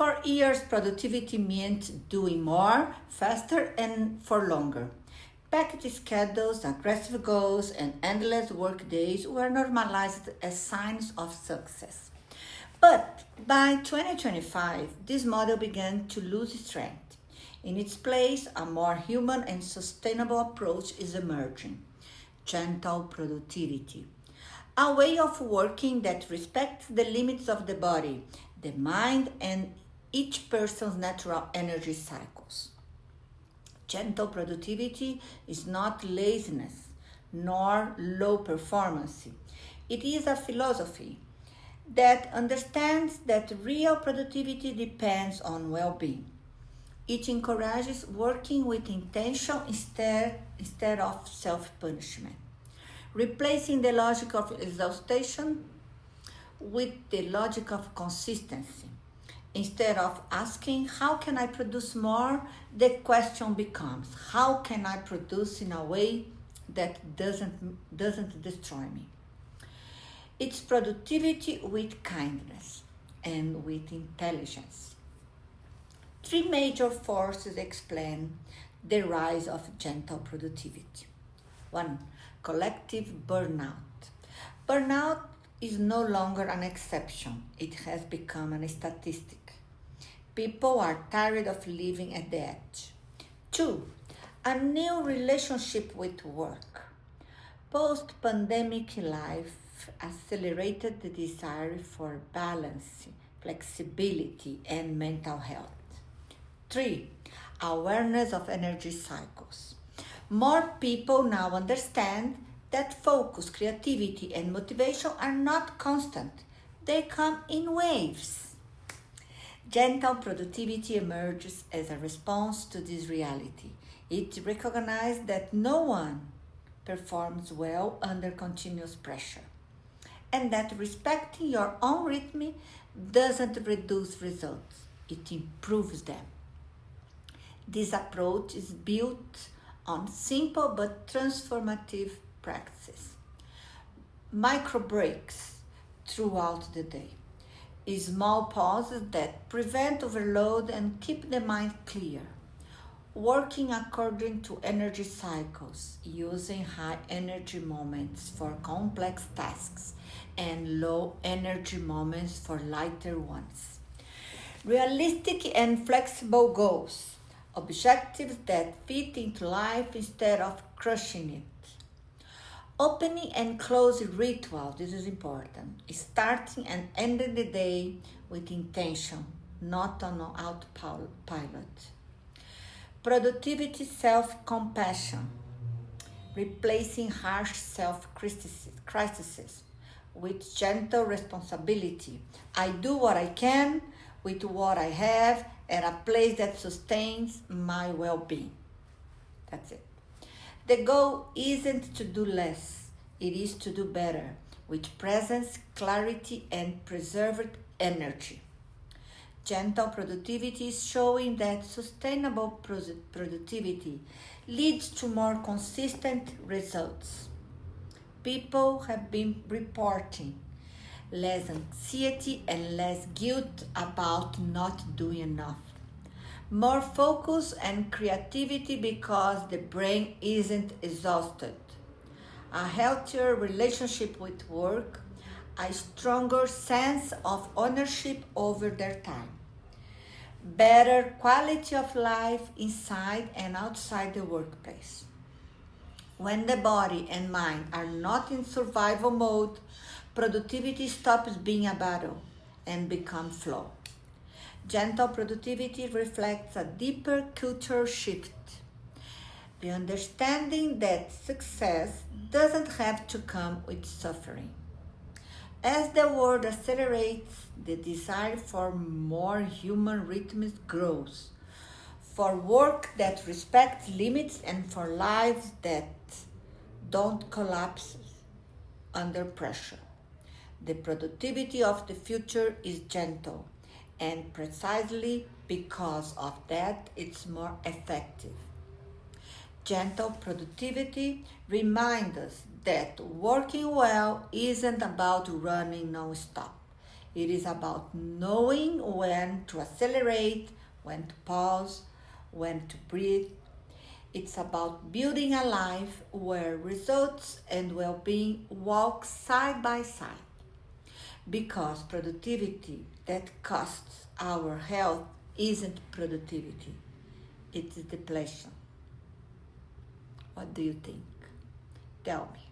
For years, productivity meant doing more, faster, and for longer. Packed schedules, aggressive goals, and endless work days were normalized as signs of success. But by 2025, this model began to lose strength. In its place, a more human and sustainable approach is emerging: gentle productivity. A way of working that respects the limits of the body, the mind, and each person's natural energy cycles. Gentle productivity is not laziness nor low performance. It is a philosophy that understands that real productivity depends on well being. It encourages working with intention instead of self punishment, replacing the logic of exhaustion with the logic of consistency. Instead of asking, how can I produce more? The question becomes, how can I produce in a way that doesn't destroy me? It's productivity with kindness and with intelligence. Three major forces explain the rise of gentle productivity. One, collective burnout. Burnout is no longer an exception, it has become a statistic. People are tired of living at the edge. Two, a new relationship with work. Post pandemic life accelerated the desire for balance, flexibility, and mental health. Three, awareness of energy cycles. More people now understand that focus, creativity, and motivation are not constant, they come in waves. Gentle productivity emerges as a response to this reality. It recognizes that no one performs well under continuous pressure, and that respecting your own rhythm doesn't reduce results, it improves them. This approach is built on simple but transformative practices. Micro breaks throughout the day. Small pauses that prevent overload and keep the mind clear. Working according to energy cycles, using high energy moments for complex tasks and low energy moments for lighter ones. Realistic and flexible goals, objectives that fit into life instead of crushing it. Opening and closing ritual, this is important. Starting and ending the day with intention, not on autopilot. Productivity self-compassion, replacing harsh self-criticism with gentle responsibility. I do what I can with what I have at a place that sustains my well-being. That's it. The goal isn't to do less, it is to do better, with presence, clarity, and preserved energy. Gentle productivity is showing that sustainable productivity leads to more consistent results. People have been reporting less anxiety and less guilt about not doing enough. More focus and creativity because the brain isn't exhausted. A healthier relationship with work, a stronger sense of ownership over their time. Better quality of life inside and outside the workplace. When the body and mind are not in survival mode, productivity stops being a battle and becomes flow. Gentle productivity reflects a deeper cultural shift. The understanding that success doesn't have to come with suffering. As the world accelerates, the desire for more human rhythms grows, for work that respects limits and for lives that don't collapse under pressure. The productivity of the future is gentle, and precisely because of that, it's more effective. Gentle productivity reminds us that working well isn't about running non-stop. It is about knowing when to accelerate, when to pause, when to breathe. It's about building a life where results and well being walk side by side. Because productivity that costs our health isn't productivity, it's depletion. What do you think? Tell me.